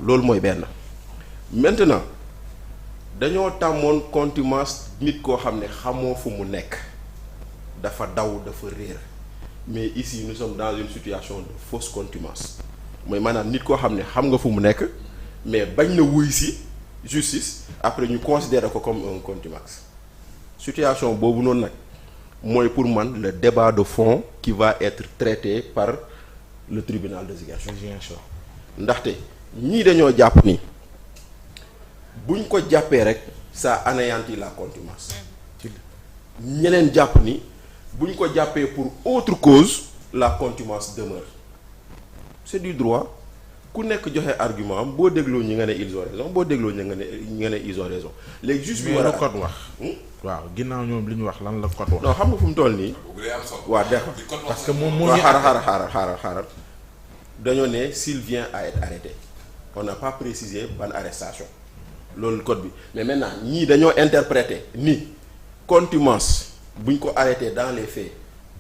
loolu mooy benn. maintenant dañoo tàmmoon contumace nit koo xam ne xamoo fu mu nekk dafa daw dafa réer mais ici nous sommes dans une situation de fausse contumace mooy maanaam nit koo xam ne xam nga fu mu nekk mais bañ na wuy si justice après ñu considérer ko comme un contumax situation boobu noonu nag mooy pour man le débat de fond qui va être traité par le tribunal de Ziguinchor ndaxte ñii dañoo jàpp ni buñ ko jàppee rek ça anéantit la contumace ñeneen jàpp ni buñ ko jàppee pour autre cause la contumace demeure c'est du droit ku nekk joxe argument am boo dégloo ñi nga ne ils ont raison boo dégloo ñi nga ne ils ont raison léegi juste bi war a code wax waaw ginnaaw ñoom li ñu wax lan la code wax non xam nga fu mu toll nii waaw d'accord parce que moom moo xaaral dañoo ne s'il vient à être arrêté on n'a pas précisé ban arrestation loolu code bi mais maintenant ñii dañoo interpréter ni contumace buñ ko arrêté dans les faits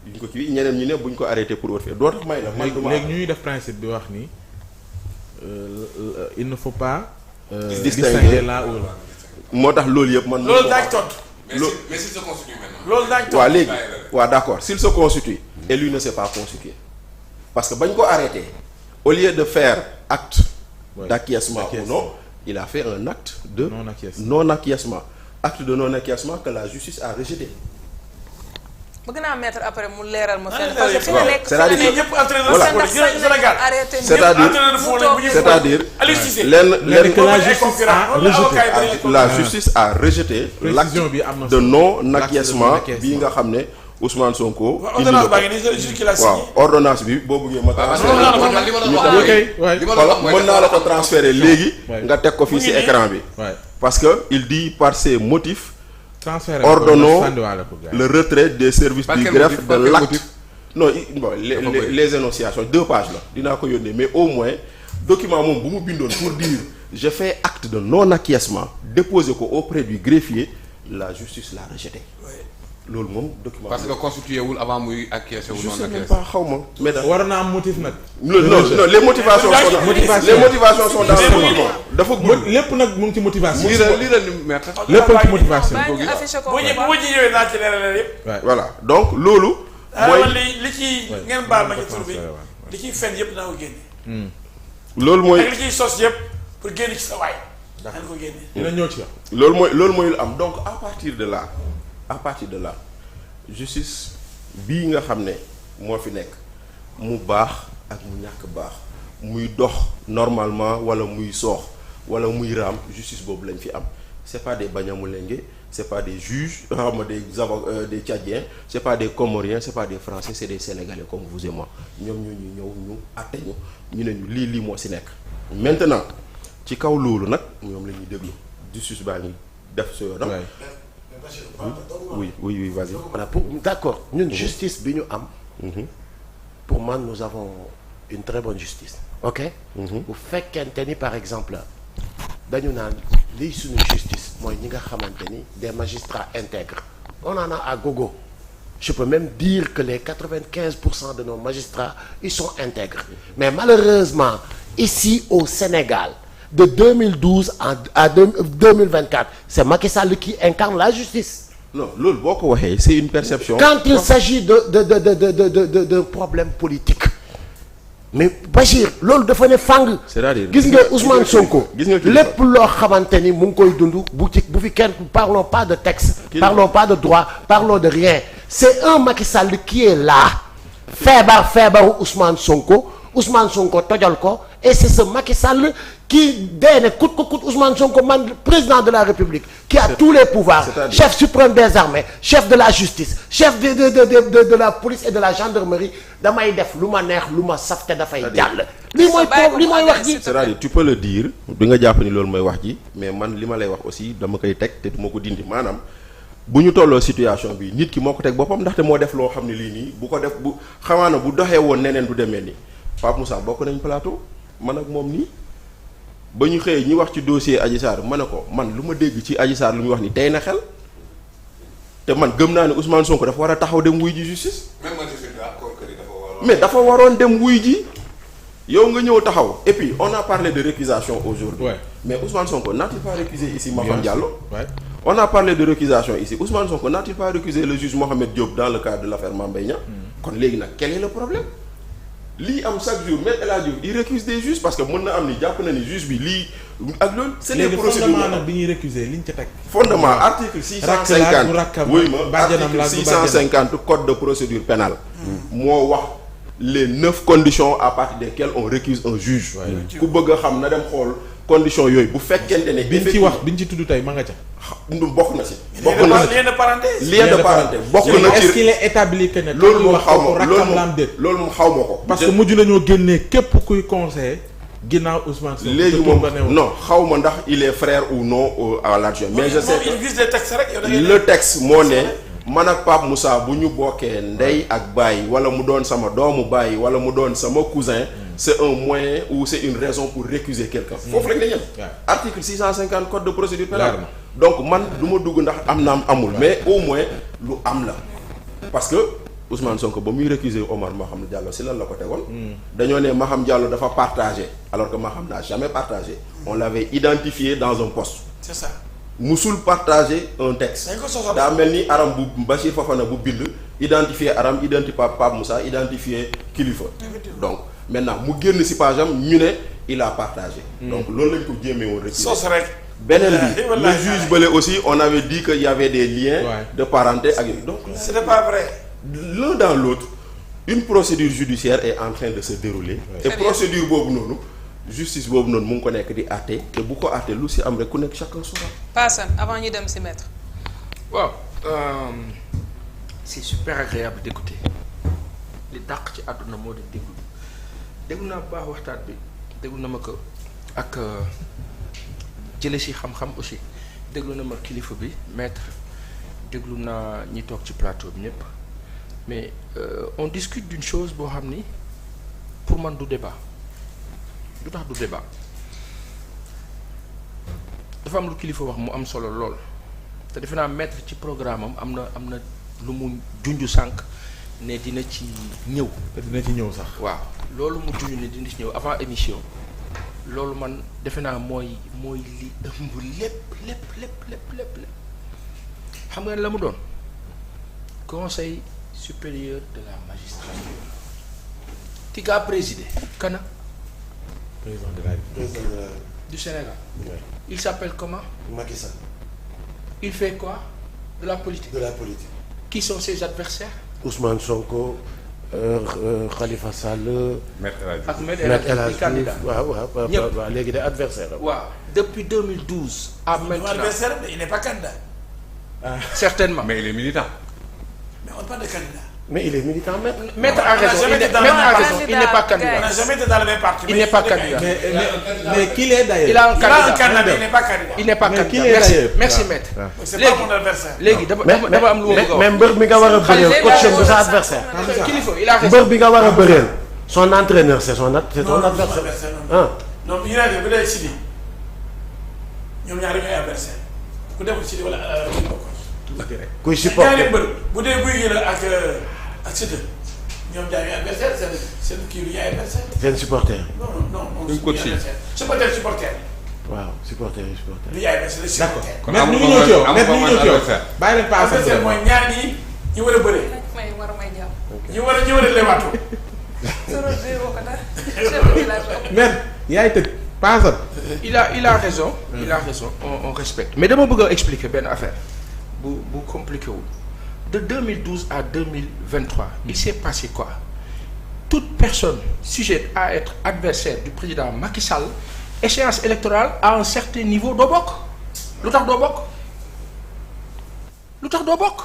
duñ ko ci ñeneen ñu ne buñ ko arrêté pour autre fait doo tax may la man léegi ñuy def principe bi wax ni il ne faut pas distinguer là où là moo tax loolu yëpp man loolu daañu tontu mais s'il se constitue maintenant loolu daañu tontu waaw léegi waaw d'accord s'il se constitue et lui ne s'est pas constitué parce que bañ ko arrêté au lieu de faire acte d'acquiescement ou non il a fait un acte de non-acquiescement acte de non-acquiescement que la justice a rejeté. bëgg naa mettre après mu leeral ma fenn. parce que fi nga nekk c'est-à-dire ñëpp entraîneur Sénégal c'est-à-dire la justice a rejeté l'acte de non-acquiescement bii nga xam ne Ousmane Sonko. ordonnance baa ngi nii waaw ordonnance bi boo bëggee ma mën naa la ko transférer léegi nga teg ko fii ci écran bi parce que il dit par ses motifs ordonnons le retrait des services du greffe de l'acte non bon les énonciations 2 pages la dinaa ko yónnee mais au moins document moom bu mu bindoon pour dire je fais acte de non-acquiescement déposer ko auprès du greffier la justice l'a rejeté loolu moom document parce que constitué wul avant muy acquiescer wu non acquiescer pas xaw ma mais war na am motif nag. non les motivations sont dans le document dafa gudd lépp nag mu ngi ci motivation. lii la ni maître lépp ci motivation. bu ñu ñëwee naa ci leeral yëpp. voilà donc loolu. mooy li ci ngeen baal ma ci tur bi li ciy fen yëpp dinaa ko génne. loolu mooy ak li ciy sos yëpp pour génn ci sa waay. daan ko génne. dina ñëw ci yow. loolu mooy lu am donc à partir de là justice bii nga xam ne moo fi nekk mu baax ak mu ñàkk baax muy dox normalement wala muy soox wala muy raam justice boobu lañ fi am c'est pas des Banyamulenge c'est pas des juges xam des avocats des Tchadiens c'est pas des Comoriens c'est pas des Français c'est des Sénégalais comme vous et moi ñoom ñu ñëw ñu àtte ñu ne ñu lii moo ci nekk maintenant ci kaw loolu nag ñoom la ñuy déglu justice baa ngi def sa yoonam. Oui, vas-y. Voilà, d'accord ñun justice bi ñu am. Pour moi nous avons une très bonne justice. ok. bu fekkente ni par exemple dañu naan lii suñu justice mooy ñi nga xamante ni des magistrats intègres on en a à gogo. Je peux même dire que les 95% de nos magistrats ils sont intègres. Mais malheureusement ici au Sénégal. De 2012 à 2024 c'est Macky Sall qui incarne la justice. Non loolu boo ko waxee c'est une perception. Quand il s'agit de problème politique mais Bachir loolu dafa ne fang. c'est-à-dire gis nga Ousmane Sonko. gis nga lépp loo xamante ni mu ngi koy dund bu fi kenn parlons pas de texte. parlons pas de droit parlons de rien. C'est un Macky Sall qui est là. feebaru Ousmane Sonko tojal ko et c'est ce Macky Sall qui dee ne coûte Ousmane Sonko man président de la République qui a tous les pouvoirs, chef suprême des armées, chef de la justice, chef de la police et de la gendarmerie. damay def lu ma neex lu ma saf te dafay jàll. li mooy wax ji. c'est-à-dire tu peux le dire bi nga jàpp ni loolu mooy wax ji mais man li ma lay wax aussi dama koy teg te du ma ko dindi maanaam bu ñu tolloo situation bi nit ki moo ko teg boppam ndaxte moo def loo xam ne lii nii bu ko def bu xamaana bu doxee woon neneen du demee nii Pape Moussa bokk nañ plateau man ak moom nii ba ñu xëyee ñu wax ci dossier Adji Sarr ma ne ko man lu ma dégg ci Adji Sarr lu ñu wax ni tey na xel te man gëm naa ne Ousmane Sonko dafa war a taxaw dem wuy ji justice. même moi je suis d'accord que dafa waroon. mais dafa waroon dem wuy ji yow nga ñëw taxaw et puis on a parlé de récusation aujourd'hui. Ouais. Mais Ousmane Sonko n'a-t-il pas récusé ici Maham Diallo? Ouais. On a parlé de récusation ici Ousmane Sonko n'a-t-il pas récusé le juge Mohamed Diop dans le cadre de l'affaire Mame Mbaye Niang? Kon léegi nag quel est le problème? lii am chaque jour Maître El Hadji Diouf il récuse des juges parce que mën na am ni jàpp na ni juge bi lii ak loolu. c'est les procédures fondement nag bi ñuy récuser liñ ca teg. fondement article 650 oui ma article 650 code de procédure pénale moo wax les 9 conditions à partir desquelles on récuse un juge. ku bëgg a xam na dem xool conditions yooyu bu fekkente ne. biñ ci wax biñ ci tudd tey ma nga ca. bokk na si. bokk na si lien de parenté. lien de parenté bokk na ci est-ce qu'il est établi que ne. loolu moom xaw ma loolu moom xaw ma ko. parce que mujj nañoo génnee képp kuy conseiller ginnaaw Ousmane Sonko. léegi moom non xaw ma ndax il est frère ou non à l'adjoint mais je sais que il vise les textes rek yow da ngay le texte moo ne man ak Pape Moussa bu ñu bokkee ndey ak baay wala mu doon sama doomu baay wala mu doon sama cousin. C'est un moyen ou c'est une raison pour récuser quelqu'un. foofu rek la ñem article 650 code de procédure pénale. donc man du ma dugg ndax am na am amul mais au moins lu am la. parce que Ousmane Sonko ba muy récuser Omar Maham Diallo si lan la ko tegoon. dañoo ne Maham Diallo dafa partagé alors que Maham n'a jamais partagé. on l'avait identifié dans un poste. c'est ça. musul partager un texte. daa mel ni Aram bu Bachir Fofana bu bind identifier Aram identifier Pape Moussa identifier Kilifeu. donc maintenant mu génn ci page am ñu ne il a partagé. donc loolu lañ ko jéemee woon rek. sos rek. beneen bi le juge bële aussi on avait dit que y avait des liens. de parenté ak yooyu donc. c'était pas vrai. l'un dans l'autre une procédure judiciaire est en train de se dérouler. et procédure boobu noonu. justice boobu noonu mu ngi ko nekk di àtte te bu ko àtte lu ci am rek ku nekk chacun saura. Passane avant ñu dem ci maître. waaw c'est super agréable d'écouter li dàq ci àdduna moo di déglu naa bu baax waxtaan bi déglu na ma ko ak jële ci xam-xam aussi déglu na ma kilifa bi maître déglu naa ñi toog ci plateau bi ñëpp mais on discute d'une chose boo xam ni pour man du débat. lu tax du débat dafa am lu kilifa wax mu am solo lool te defe naa mettre ci programme am na lu mu junj sànq ne dina ci ñëw. te dina ci ñëw sax. waaw loolu mu junj ne dina ci ñëw avant émission loolu man defe naa mooy li ëmb lépp xam nga la mu doon conseil supérieur de la magistrature ki gaa présidé kana président de la République du Sénégal. Ouais. Il s'appelle comment? Macky Sall. Il fait quoi? De la politique. De la politique. Qui sont ses adversaires? Ousmane Sonko, Khalifa Sall. Maître El Hadji Diouf. ak Maître El Hadji Diouf candidat. waaw ñëpp léegi de adversaire am. waaw depuis 2012. à maintenant adversaire il n'est pas candidat. certainement. Mais il est militant. mais on parle de candidat. mais il est militant maître. Maître a raison il n'est pas candidat. on n'a jamais été dans le même parti. Il n'est pas candidat. mais qu'il est d'ailleurs. Il a un candidat. mais il n'est pas candidat. Il n'est pas Mais candidat. qui est d'ailleurs? Merci maître. c'est pas mon adversaire. léegi dafa am lu ma bëgg a wax. mais mbër bi nga war a bëreel coach am du sa adversaire. kilifa il a raison. mbër bi nga war a bëreel son entraîneur c'est son adversaire. ah non ñu naan bu dee Sidi ñoom ñaar ñooy adversaire ku deful Sidi wala kuy ñaari supporter. mbër bu dee Gouye Gui la ak Siteu ñoom ñaar ñooy adversaire seen kii lu ñuy adversaire. seen supporter. non Kuy coach yi. supporter. waaw supporter. lu ñuy adversaire la d'accord supporter. kon mais amul ñu ñëw ci yow amul mais ñu ñëw ci yow adversaire. bàyyi leen pas adversaire mooy ñaar ñi ñu war a bëree. may war a may jàmm. ñu war a lewaatu. Soro zéro ko dara. chef de village. mais yaay tëj Passane. il a raison. il a raison on respecte. mais dama bëgg a expliquer benn affaire bu compliqué wul de 2012 à 2023 il s'est passé quoi toute personne sujette à être adversaire du président Macky Sall échéance électorale à un certain niveau doo bokk lu tax doo bokk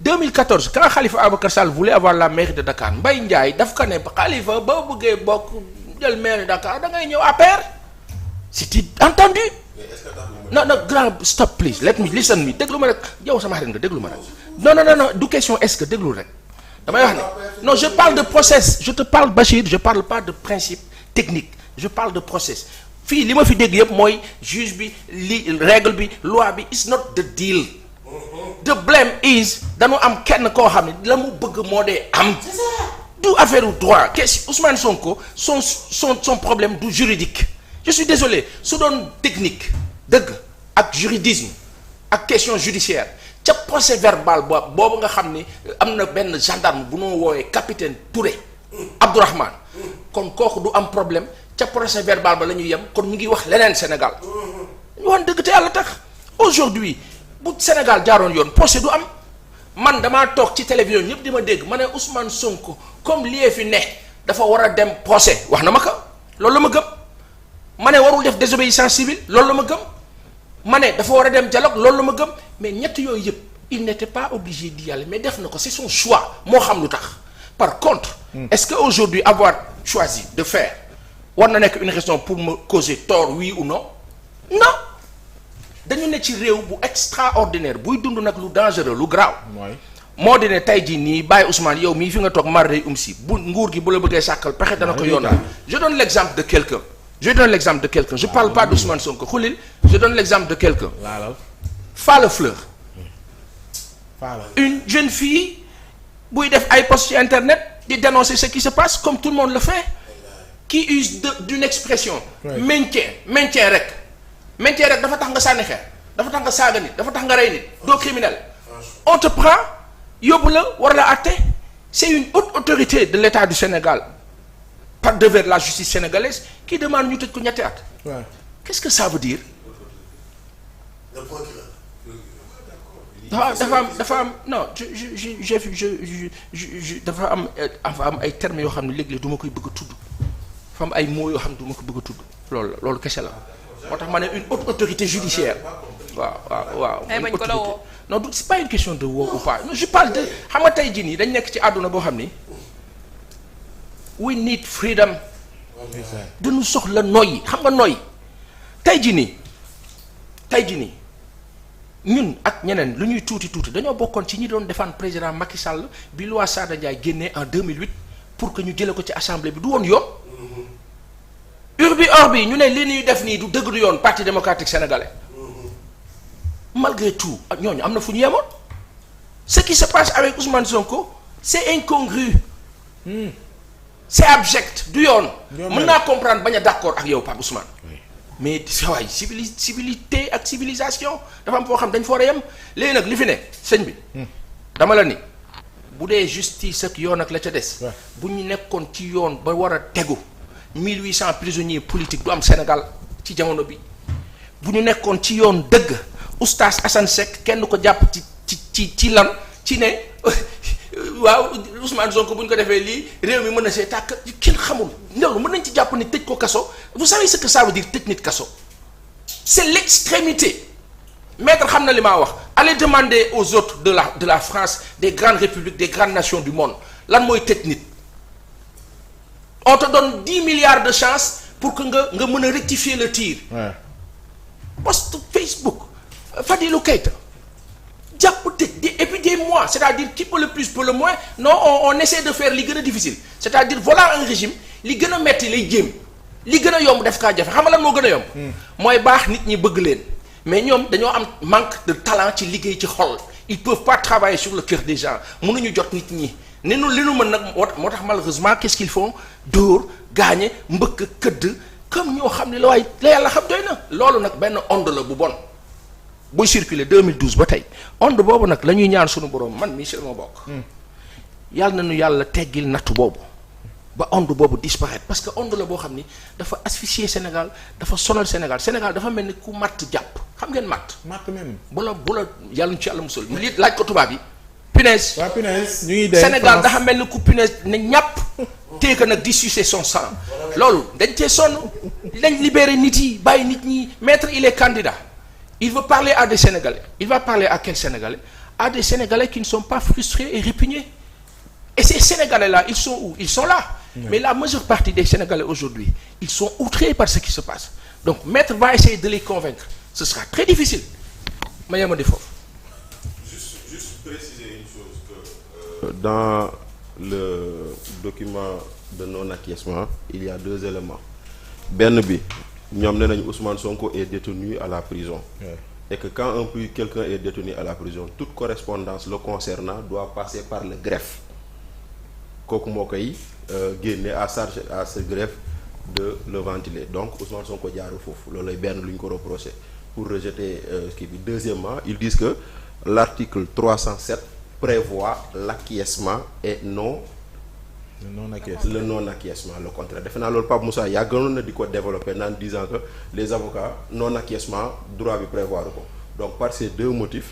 2014 quand Khalifa Ababacar Sall voulait avoir la mairie de Dakar Mbaye Ndiaye daf ko ne Khalifa ba bëggee bokk jël mairie de Dakar da ngay ñëw APR c'était entendu non grand stop please let me listen me déglu ma rek yow sama xarit nga déglu ma rek non du question est-ce que déglu rek damay wax ne non je parle de process je te parle Bachir je parle pas de principe technique je parle de process fii li ma fi dégg yëpp mooy juge bi li règle bi loi bi it's not the deal the blame is dañu am kenn koo xam ne la mu bëgg moo dee am du affaire droit qu'est-ce Ousmane Sonko son problème du juridique je suis désolé su doon technique dëgg ak juridisme ak question judiciaire ca procès verbal boobu nga xam ni am na benn gendarme bu noo woowee capitaine Touré Abdourahmane kon kooku du am problème ca procès verbal ba la ñuy yem kon ñu ngi wax leneen Sénégal ñu wax dëgg te yàlla tax aujourd'hui bu Sénégal jaaroon yoon procès du am man damaa toog ci télévision ñëpp di ma dégg ma ne Ousmane Sonko comme lii fi ne dafa war a dem procès wax na ma ko loolu la ma gëm ma ne warul def désobéissance civile loolu la ma gëm ma ne dafa war a dem dialogue loolu la ma gëm mais ñett yooyu yëpp il n'était pas obligé d'y aller mais def na ko c'est son choix moo xam lu tax par contre est-ce que aujourd'hui avoir choisi de faire war na nekk une raison pour me causer tort oui ou non non dañu ne ci réew bu extraordinaire buy dund nag lu dangereux lu grave moo di ne tey jii nii bàyyi Ousmane yow mii fi nga toog mar day si bu nguur gi bu la bëggee sàkkal pexe dana ko yoonal je donne l'exemple de quelqu'un je parle pas d'Ousmane Sonko xulil je donne l'exemple de quelqu'un Falla Fleur une jeune fille buy def ay posts ci internet di dénoncer ce qui se passe comme tout le monde le fait qui use d'une expression maintien rek dafa tax nga sànni xeer dafa tax nga saaga nit dafa tax nga rey nit doo criminel on te prend yóbbu la war la àtte c'est une haute autorité de l'État du Sénégal par devers de la justice sénégalaise qui demande ñu tëj ko ñetti at qu'est-ce que ça veut dire dafa am non dafa am ay termes yoo xam ne léeg-léeg du ma koy bëgg a tudd dafa am ay mots yoo xam ne du ma ko bëgg a tudd loolu kese la moo tax ma ne une haute autorité judiciaire waaw non du c'est pas une question de woo ou pas non je parle de xam nga tey jii nii dañ nekk ci àdduna boo xam ni we need freedom dañu soxla noyyi xam nga noyyi tey jii nii ñun ak ñeneen lu ñuy tuuti dañoo bokkoon ci ñi doon défendre président Macky Sall bi loi Sada Ndiaye génnee en 2008 pour que ñu jële ko ci assemblée bi du woon yoon urbi orbi ñu ne li ñuy def nii du dëgg du yoon parti démocratique sénégalais malgré tout ñooñu am na fu ñu yemoon ce qui se passe avec Ousmane Sonko c'est incongru c'est abject du yoon mën naa comprendre bañ a d'accord ak yow Pape Ousmane mais sa waay civilité ak civilisation dafa am foo xam dañ fa war a yem léegi nag li fi ne sëñ bi dama la ni bu dee justice ak yoon ak la ca des bu ñu nekkoon ci yoon ba war a tegu 1800 prisonniers politiques du am Sénégal ci jamono bi bu ñu nekkoon ci yoon dëgg oustaz Assane Seck kenn ko jàpp ci lan ci ne waaw Ousmane Sonko bu ñu ko defee lii réew mi mën na see tàkk kenn xamul loolu mën nañ ci jàpp ni tëj ko kaso vous savez ce que ça veut dire tëj nit kaso c'est l'extrémité maître xam na li maa wax allez demander aux autres de la France des grandes républiques des grandes nations du monde lan mooy tëj nit on te donne 10 milliards de chances pour que nga mën a rectifier le tir post Facebook Fadilou Keita jàpp tëj et puis des mois c'est-à-dire qui peut le plus peut le moins non on essaie de faire li gën a difficile c'est-à-dire voilà un régime li gën a metti lay jéem li gën a yomb def kaa jafe xam nga lan moo gën a yomb mooy baax nit ñi bëgg leen mais ñoom dañoo am manque de talent ci liggéey ci xol ils peuvent pas travailler sur le cœur des gens mënuñu jot nit ñi li nu mën nag moo tax malheureusement qu'est-ce qu'ils font dóor gaañe mbëkk këdd comme ñoo xam ne la waaye la yàlla xam doy na loolu nag benn onde la bu bon buy circuler 2012 ba tey onde boobu nag la ñuy ñaan suñu borom man Michel moo bokk yàlla nañu yàlla teggil nattu boobu ba onde boobu disparaître parce que onde la boo xam ni dafa asphyxier Sénégal dafa sonal Sénégal dafa mel ni ku matt jàpp xam ngeen matt même bu la yàlla ñu ci yàlla musal li laaj ko tubaab yi punaise ñu ngi dee Sénégal dafa mel ni ku punaise ne ñàpp teeka nag di sucer son sang loolu dañ cee sonn dañ libérer nit yi bàyyi nit ñi maître il est candidat il veut parler à des Sénégalais il va parler à quels Sénégalais à des Sénégalais qui ne sont pas frustrés et répugnés et ces Sénégalais-là ils sont où ils sont là mais la majeure partie des Sénégalais aujourd'hui ils sont outrés par ce qui se passe donc maître va essayer de les convaincre ce sera très difficile ma yema di foofu juste préciser une chose que dans le document de non-acquiescement il y a 2 éléments benn bi ñoom ne nañu Ousmane Sonko est détenu à la prison et que quand quelqu'un est détenu à la prison toute correspondance le concernant doit passer par le greffe kooku moo koy génne à charge à ce greffe de le ventiler donc Ousmane Sonko jaarul foofu loolu lay benn lu ñu ko reproché pour rejeter kii bi. Deuxièmement ils disent que l'article 307 prévoit l'acquiescement et non le non-acquiescement le contraire defe naa loolu Pape Moussa yàgganoon na di ko développer naan disant que les avocats non-acquiescement droit bi prévoir ko donc par ces deux motifs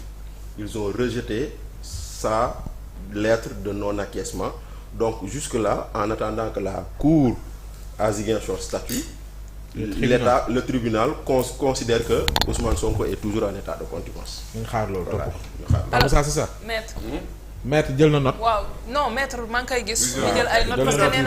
ils ont rejeté sa lettre de non-acquiescement donc jusque-là en attendant que la cour à Ziguinchor statue le tribunal considère que Ousmane Sonko est toujours en état de contumace. ñu xaar loolu topp alors ça c'est ça. maître. maître jël na note. waaw non maître maa ngi koy gis. ñu jël ay notes parce que nee na